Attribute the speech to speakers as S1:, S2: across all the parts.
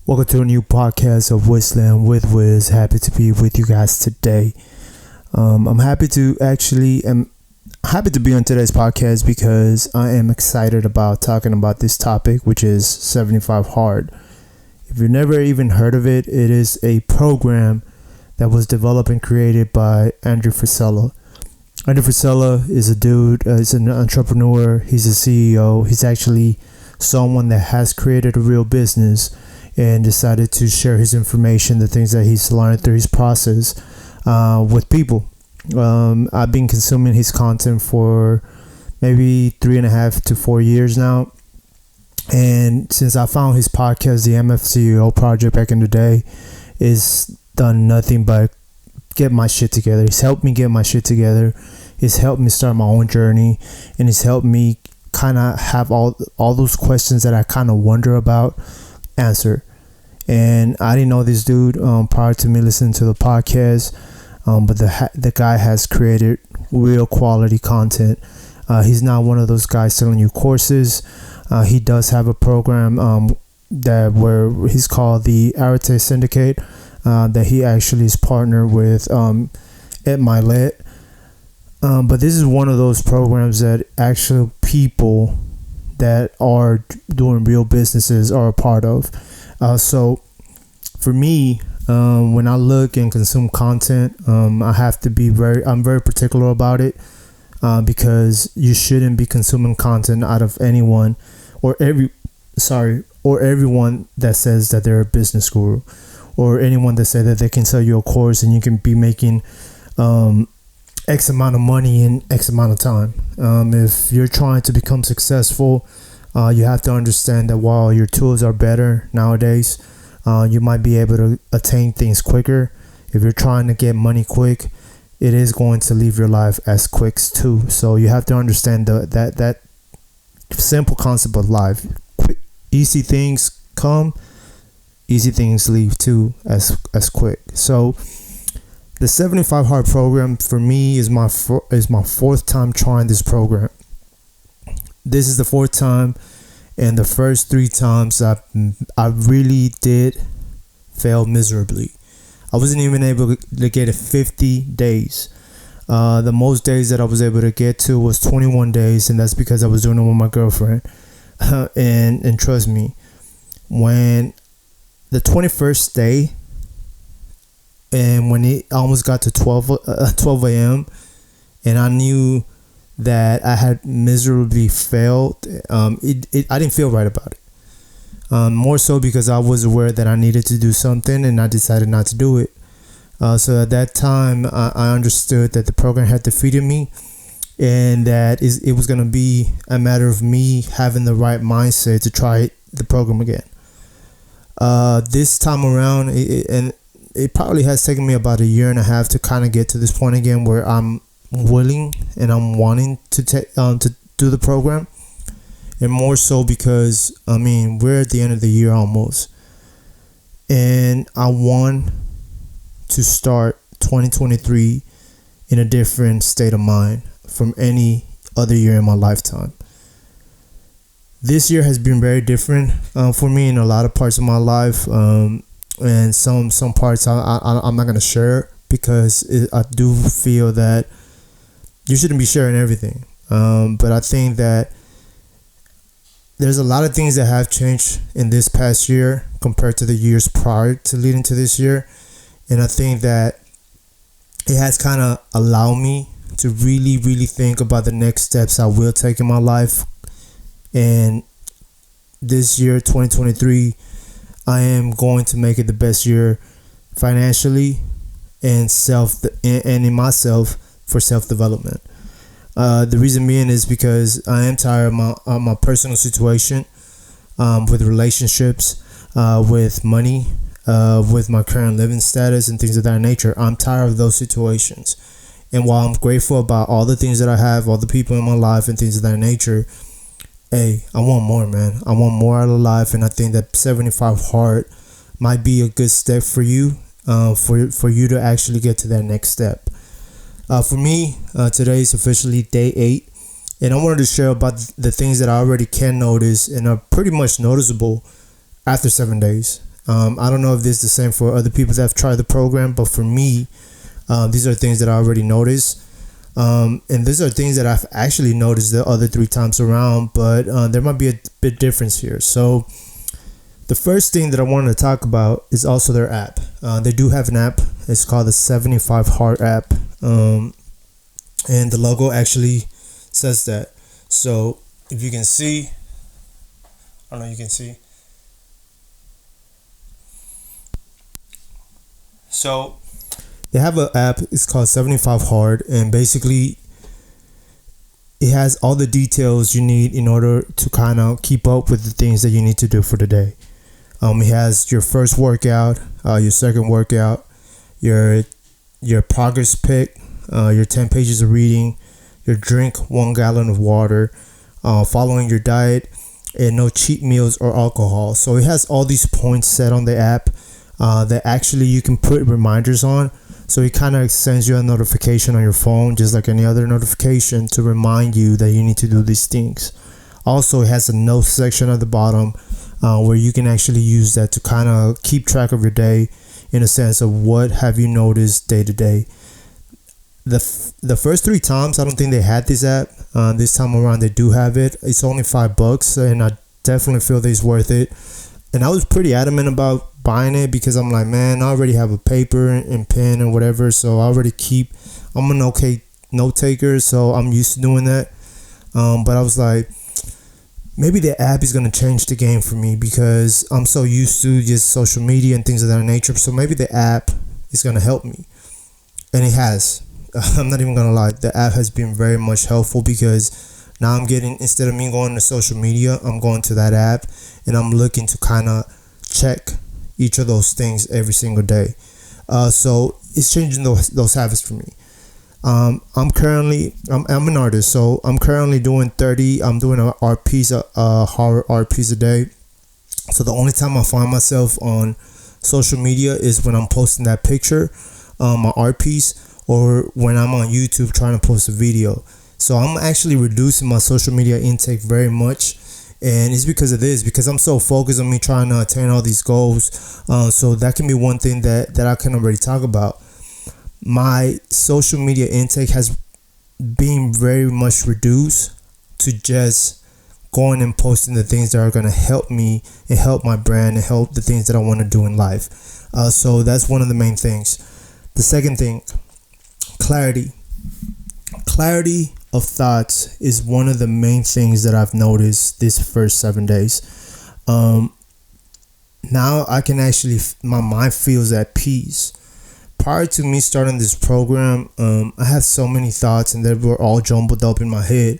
S1: Welcome to a new podcast of WIZLAND with Wiz. Happy to be with you guys today. I'm happy to be on today's podcast because I am excited about talking about this topic, which is 75 Hard. If you've never even heard of it, it is a program that was developed and created by Andrew Frisella. Andrew Frisella is a dude, he's an entrepreneur, he's a CEO, he's actually someone that has created a real business and decided to share his information, the things that he's learned through his process with people. I've been consuming his content for maybe 3.5 to 4 years now. And since I found his podcast, the MFCEO Project, back in the day, is done nothing but get my shit together. He's helped me get my shit together. He's helped me start my own journey. And he's helped me kind of have all those questions that I kind of wonder about answered. And I didn't know this dude prior to me listening to the podcast, but the guy has created real quality content. He's not one of those guys selling you courses. He does have a program where he's called the IRONMAN Syndicate, that he actually is partnered with Ed Milet. But this is one of those programs that actual people that are doing real businesses are a part of. So for me, when I look and consume content, I have to be I'm very particular about it, because you shouldn't be consuming content out of anyone or everyone that says that they're a business guru, or anyone that says that they can sell you a course and you can be making X amount of money in X amount of time. If you're trying to become successful, you have to understand that while your tools are better nowadays, you might be able to attain things quicker. If you're trying to get money quick, it is going to leave your life as quick too. So you have to understand that simple concept of life. Easy things come, easy things leave too as quick. So the 75 Hard program for me is my fourth time trying this program. This is the fourth time, and the first 3 times I really did fail miserably. I wasn't even able to get it 50 days. The most days that I was able to get to was 21 days, and that's because I was doing it with my girlfriend. And trust me, when the 21st day, and when it almost got to 12 a.m. and I knew that I had miserably failed, I didn't feel right about it. More so because I was aware that I needed to do something and I decided not to do it. So at that time, I understood that the program had defeated me, and that it was going to be a matter of me having the right mindset to try the program again. This time around, it probably has taken me about 1.5 years to kind of get to this point again where I'm willing and I'm wanting to do the program. And more so because, we're at the end of the year almost, and I want to start 2023 in a different state of mind from any other year in my lifetime. This year has been very different for me in a lot of parts of my life. And some parts I'm not going to share because I do feel that you shouldn't be sharing everything. But I think that there's a lot of things that have changed in this past year compared to the years prior to leading to this year. And I think that it has kind of allowed me to really, really think about the next steps I will take in my life. And this year, 2023, I am going to make it the best year financially and in myself for self-development. The reason being is because I am tired of my personal situation, with relationships, with money, with my current living status and things of that nature. I'm tired of those situations. And while I'm grateful about all the things that I have, all the people in my life and things of that nature, hey, I want more, man. I want more out of life, and I think that 75 Hard might be a good step for you, for you to actually get to that next step. For me, today is officially day 8, and I wanted to share about the things that I already can notice and are pretty much noticeable after 7 days. I don't know if this is the same for other people that have tried the program, but for me, these are things that I already noticed. And these are things that I've actually noticed the other 3 times around, but there might be a bit difference here. So the first thing that I wanted to talk about is also their app. They do have an app. It's called the 75 Hard app. And the logo actually says that. So if you can see, I don't know, you can see. So they have an app. It's called 75 Hard, and basically it has all the details you need in order to kind of keep up with the things that you need to do for the day. It has your first workout, your second workout, your progress pick, your 10 pages of reading, your drink 1 gallon of water, following your diet, and no cheat meals or alcohol. So it has all these points set on the app that actually you can put reminders on. So it kind of sends you a notification on your phone, just like any other notification, to remind you that you need to do these things. Also, it has a notes section at the bottom where you can actually use that to kind of keep track of your day, in a sense of what have you noticed day to day. The first 3 times, I don't think they had this app. This time around, they do have it. It's only $5, and I definitely feel that it's worth it. And I was pretty adamant about buying it because I'm like, man, I already have a paper and pen and whatever, so I'm an okay note taker, so I'm used to doing that. But I was like, maybe the app is going to change the game for me because I'm so used to just social media and things of that nature. So maybe the app is going to help me. And it has. I'm not even going to lie. The app has been very much helpful because now I'm getting, instead of me going to social media, I'm going to that app and I'm looking to kind of check each of those things every single day. So it's changing those habits for me. I'm an artist, so I'm currently doing 30. I'm doing a horror art piece a day. So the only time I find myself on social media is when I'm posting that picture, my art piece, or when I'm on YouTube trying to post a video. So I'm actually reducing my social media intake very much, and it's because of this, because I'm so focused on me trying to attain all these goals. So that can be one thing that I can already talk about. My social media intake has been very much reduced to just going and posting the things that are going to help me and help my brand and help the things that I want to do in life. So that's one of the main things. The second thing, clarity. Clarity of thoughts is one of the main things that I've noticed this first 7 days. Now I can actually, my mind feels at peace. Prior to me starting this program, I had so many thoughts and they were all jumbled up in my head,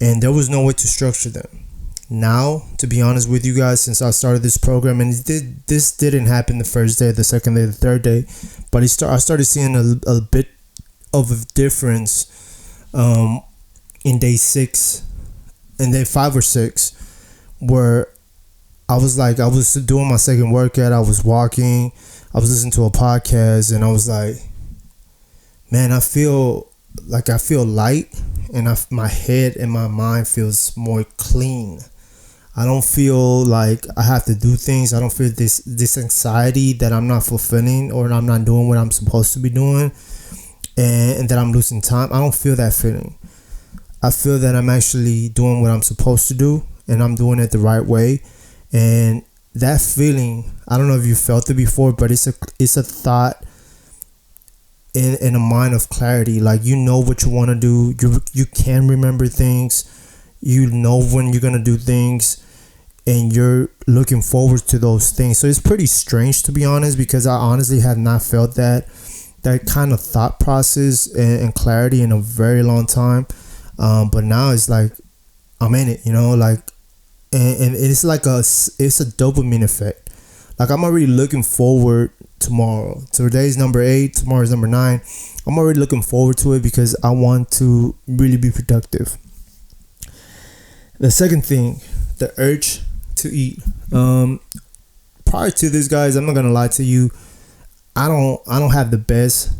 S1: and there was no way to structure them. Now, to be honest with you guys, since I started this program, and this didn't happen the first day, the second day, the third day, but I started seeing a bit of a difference in day 6 and day 5 or 6, where I was doing my second workout, I was walking, I was listening to a podcast, and I was like, man, I feel light, and my head and my mind feels more clean. I don't feel like I have to do things. I don't feel this anxiety that I'm not fulfilling or I'm not doing what I'm supposed to be doing, and that I'm losing time. I don't feel that feeling. I feel that I'm actually doing what I'm supposed to do, and I'm doing it the right way. And that feeling, I don't know if you felt it before, but it's a thought in a mind of clarity. Like, you know what you want to do. You can remember things. You know when you're gonna do things, and you're looking forward to those things. So it's pretty strange, to be honest, because I honestly have not felt that kind of thought process and clarity in a very long time. But now it's like I'm in it, like. And it's like it's a dopamine effect. Like, I'm already looking forward tomorrow. Today's number 8, tomorrow's number 9. I'm already looking forward to it because I want to really be productive. The second thing, the urge to eat. Prior to this, guys, I'm not gonna lie to you. I don't have the best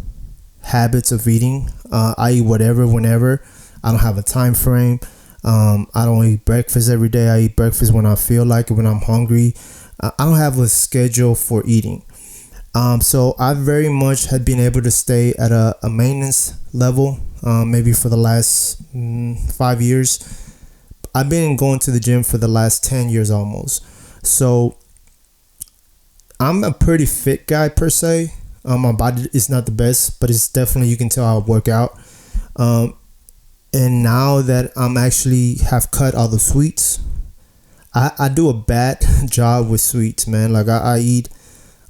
S1: habits of eating. I eat whatever, whenever. I don't have a time frame. I don't eat breakfast every day. I eat breakfast when I feel like it, when I'm hungry. I don't have a schedule for eating. So I very much had been able to stay at a maintenance level, maybe for the last 5 years. I've been going to the gym for the last 10 years almost. So I'm a pretty fit guy per se. My body is not the best, but it's definitely, you can tell I work out. And now that I'm actually have cut all the sweets, I do a bad job with sweets, man. Like I eat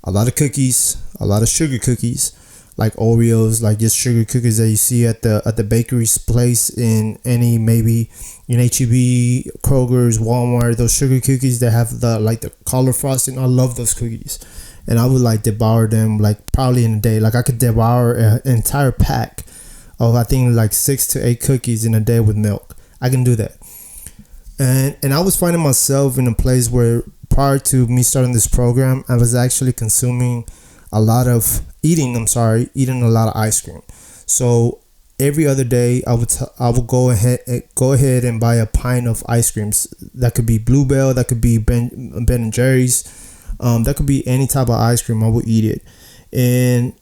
S1: a lot of cookies, a lot of sugar cookies, like Oreos, like just sugar cookies that you see at the bakery's place in any, maybe in HEB, Kroger's, Walmart. Those sugar cookies that have the color frosting. I love those cookies, and I would like devour them like probably in a day. Like I could devour an entire pack of, I think, like 6 to 8 cookies in a day with milk. I can do that. And I was finding myself in a place where prior to me starting this program, I was actually eating a lot of ice cream. So every other day I would go ahead and buy a pint of ice creams. That could be Bluebell, that could be Ben and Jerry's, that could be any type of ice cream. I would eat it, and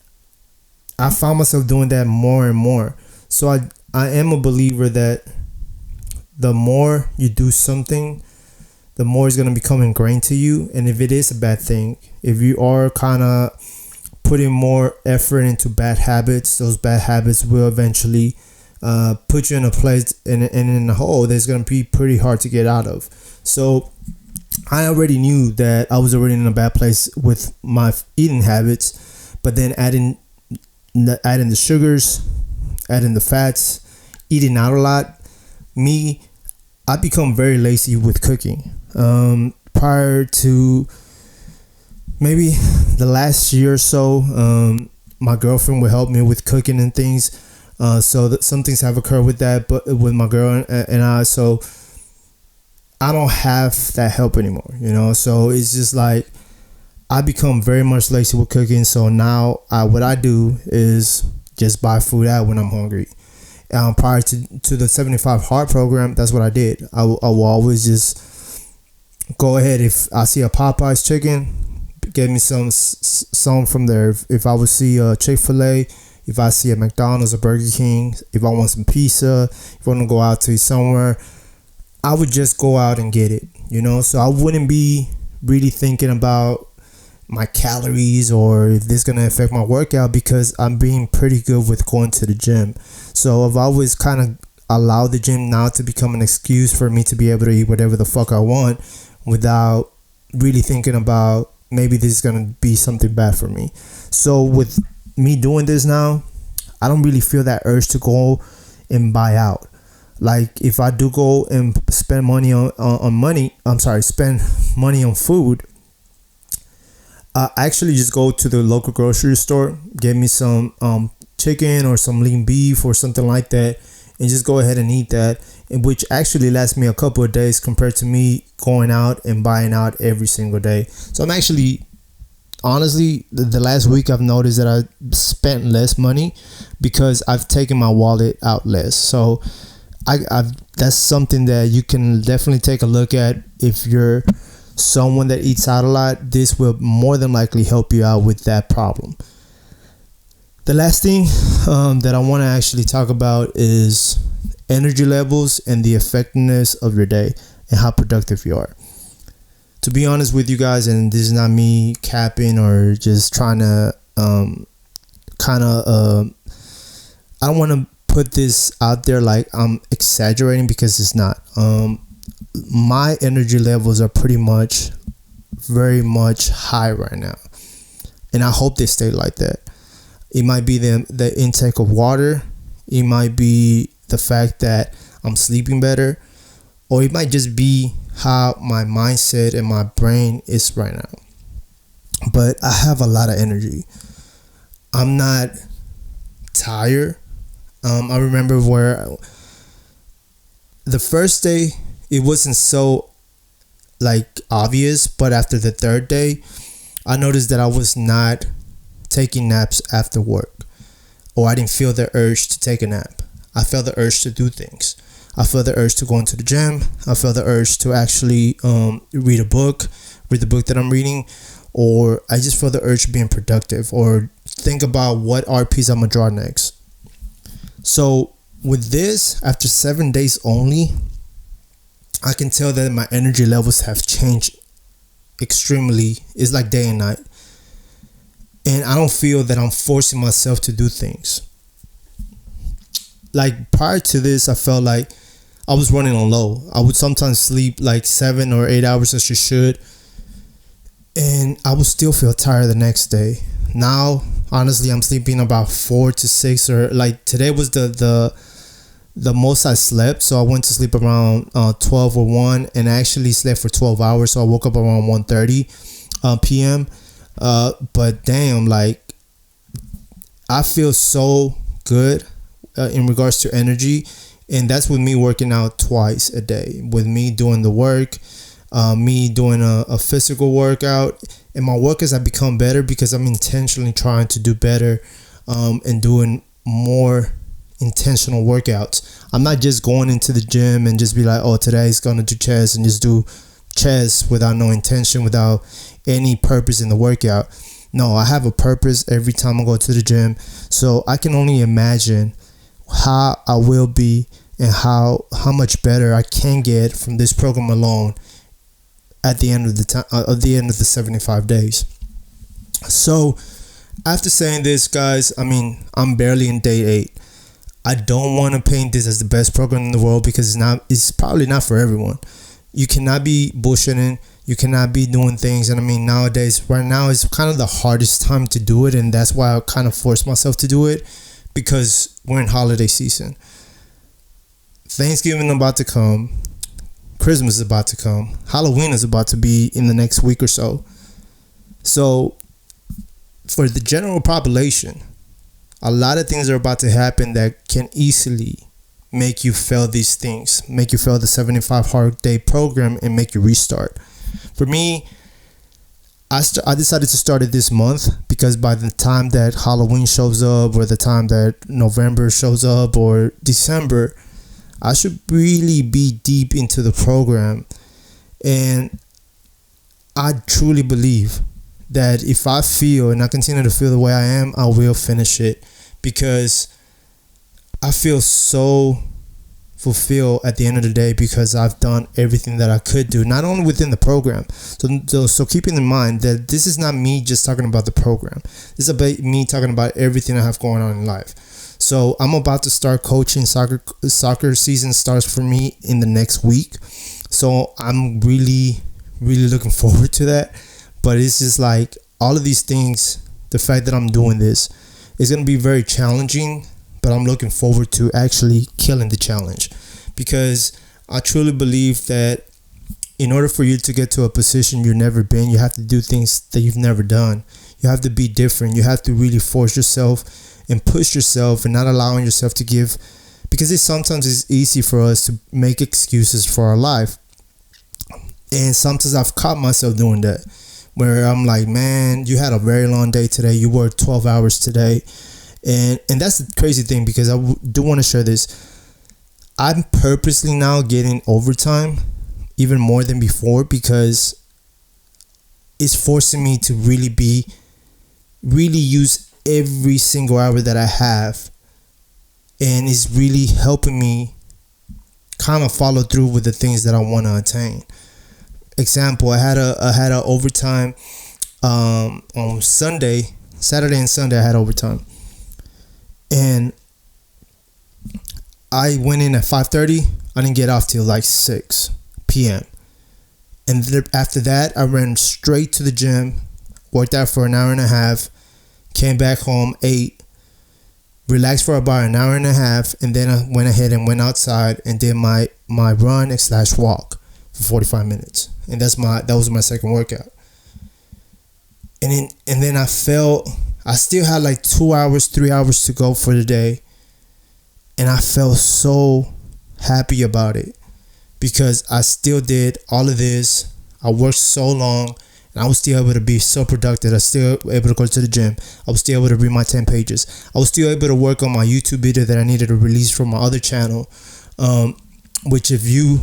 S1: I found myself doing that more and more. So I am a believer that the more you do something, the more it's going to become ingrained to you. And if it is a bad thing, if you are kind of putting more effort into bad habits, those bad habits will eventually put you in a place and in a hole that's going to be pretty hard to get out of. So I already knew that I was already in a bad place with my eating habits, but then adding the sugars, adding the fats, eating out a lot, I become very lazy with cooking. Prior to maybe the last year or so, my girlfriend would help me with cooking and things. So that some things have occurred with that, but with my girl and I, so I don't have that help anymore, So it's just like I become very much lazy with cooking. So now what I do is just buy food out when I'm hungry. Prior to the 75 Hard program, that's what I did. I will always just go ahead. If I see a Popeye's chicken, get me some from there. If I would see a Chick-fil-A, if I see a McDonald's or Burger King, if I want some pizza, if I want to go out to eat somewhere, I would just go out and get it, So I wouldn't be really thinking about my calories or if this is going to affect my workout, because I'm being pretty good with going to the gym. So I've always kind of allowed the gym now to become an excuse for me to be able to eat whatever the fuck I want without really thinking about maybe this is going to be something bad for me. So with me doing this now, I don't really feel that urge to go and buy out. Like if I do go and spend money spend money on food, I actually just go to the local grocery store, get me some chicken or some lean beef or something like that, and just go ahead and eat that, which actually lasts me a couple of days compared to me going out and buying out every single day. So I'm actually, honestly, the last week I've noticed that I spent less money because I've taken my wallet out less. So that's something that you can definitely take a look at. If you're someone that eats out a lot, this will more than likely help you out with that problem. The last thing that I want to actually talk about is energy levels and the effectiveness of your day and how productive you are. To be honest with you guys, and this is not me capping or just trying to I don't want to put this out there like I'm exaggerating, because it's not. My energy levels are very much high right now, and I hope they stay like that. It might be the intake of water, it might be the fact that I'm sleeping better, or it might just be how my mindset and my brain is right now. But I have a lot of energy. I'm not tired. I remember where the first day it wasn't so like obvious, but after the third day I noticed that I was not taking naps after work, or I didn't feel the urge to take a nap. I felt the urge to do things. I felt the urge to go into the gym. I felt the urge to actually read a book, read the book that I'm reading, or I just feel the urge to being productive or think about what RPs I'm gonna draw next. So with this, after 7 days only, I can tell that my energy levels have changed extremely. It's like day and night. And I don't feel that I'm forcing myself to do things. Like prior to this, I felt like I was running on low. I would sometimes sleep like 7 or 8 hours as you should, and I would still feel tired the next day. Now, honestly, I'm sleeping about 4 to 6, or like today was the most I slept. So I went to sleep around 12 or 1, and I actually slept for 12 hours. So I woke up around 1:30 p.m. But damn, like I feel so good in regards to energy, and that's with me working out twice a day, with me doing the work, me doing a physical workout, and my workouts have become better because I'm intentionally trying to do better, and doing more intentional workouts. I'm not just going into the gym and just be like, oh, today's gonna do chest, and just do chest without no intention, without any purpose in the workout. No, I have a purpose every time I go to the gym. So I can only imagine how I will be and how much better I can get from this program alone at the end of the time, at the end of the 75 days. So after saying this, guys, I mean, I'm barely in day 8. I don't want to paint this as the best program in the world because it's probably not for everyone. You cannot be bullshitting. You cannot be doing things. And I mean, nowadays, right now is kind of the hardest time to do it. And that's why I kind of forced myself to do it, because we're in holiday season. Thanksgiving is about to come. Christmas is about to come. Halloween is about to be in the next week or so. So for the general population, a lot of things are about to happen that can easily make you fail these things, make you fail the 75 hard day program, and make you restart. For me, I decided to start it this month because by the time that Halloween shows up, or the time that November shows up, or December, I should really be deep into the program. And I truly believe that if I feel and I continue to feel the way I am, I will finish it, because I feel so fulfilled at the end of the day because I've done everything that I could do, not only within the program. So keeping in mind that this is not me just talking about the program. This is about me talking about everything I have going on in life. So I'm about to start coaching soccer. Soccer season starts for me in the next week. So I'm really, really looking forward to that. But it's just like all of these things, the fact that I'm doing this is going to be very challenging, but I'm looking forward to actually killing the challenge, because I truly believe that in order for you to get to a position you've never been, you have to do things that you've never done. You have to be different. You have to really force yourself and push yourself, and not allowing yourself to give, because sometimes it's easy for us to make excuses for our life. And sometimes I've caught myself doing that, where I'm like, man, you had a very long day today. You worked 12 hours today. And that's the crazy thing, because I do want to share this. I'm purposely now getting overtime even more than before, because it's forcing me to really use every single hour that I have, and it's really helping me kind of follow through with the things that I want to attain. Example, I had a overtime on Saturday and Sunday. I had overtime, and I went in at 5:30. I didn't get off till like 6 p.m. And after that, I ran straight to the gym, worked out for an hour and a half, came back home, ate, relaxed for about an hour and a half, and then I went ahead and went outside and did my run / walk for 45 minutes. And that was my second workout. And then I felt I still had like 2 hours, 3 hours to go for the day. And I felt so happy about it, because I still did all of this. I worked so long, and I was still able to be so productive. I was still able to go to the gym. I was still able to read my 10 pages. I was still able to work on my YouTube video that I needed to release from my other channel. Which, if you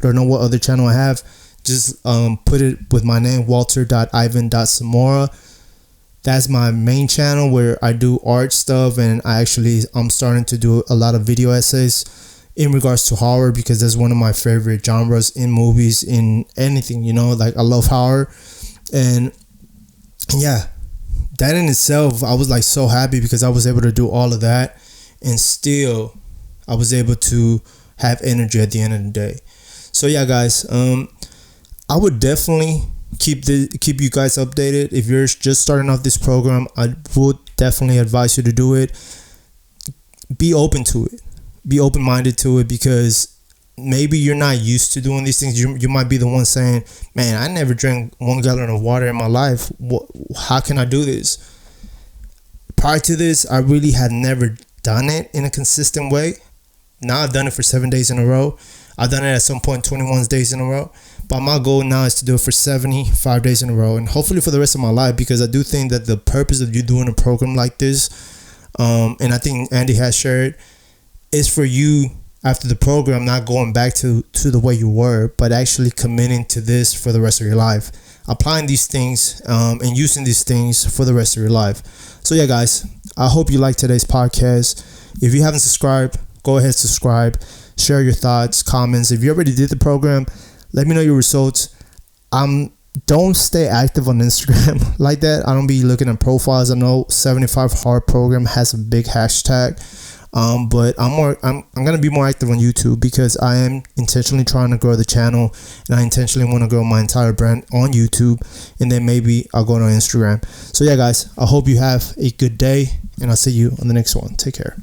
S1: don't know what other channel I have, just put it with my name, walter.ivan.samora. That's my main channel where I do art stuff, and I'm starting to do a lot of video essays in regards to horror, because that's one of my favorite genres in movies, in anything, like I love horror. And yeah, that in itself, I was like so happy because I was able to do all of that, and still I was able to have energy at the end of the day. So yeah, guys, I would definitely keep you guys updated. If you're just starting off this program, I would definitely advise you to do it. Be open to it. Be open-minded to it, because maybe you're not used to doing these things. You might be the one saying, man, I never drank 1 gallon of water in my life. How can I do this? Prior to this, I really had never done it in a consistent way. Now I've done it for 7 days in a row. I've done it at some point 21 days in a row. But my goal now is to do it for 75 days in a row, and hopefully for the rest of my life, because I do think that the purpose of you doing a program like this, and I think Andy has shared, is for you after the program not going back to the way you were, but actually committing to this for the rest of your life, applying these things and using these things for the rest of your life. So yeah, guys, I hope you liked today's podcast. If you haven't subscribed, go ahead, subscribe, share your thoughts, comments. If you already did the program, let me know your results. Don't stay active on Instagram like that. I don't be looking at profiles. I know 75 Hard Program has a big hashtag, but I'm gonna be more active on YouTube, because I am intentionally trying to grow the channel, and I intentionally want to grow my entire brand on YouTube, and then maybe I'll go on Instagram. So yeah, guys, I hope you have a good day, and I'll see you on the next one. Take care.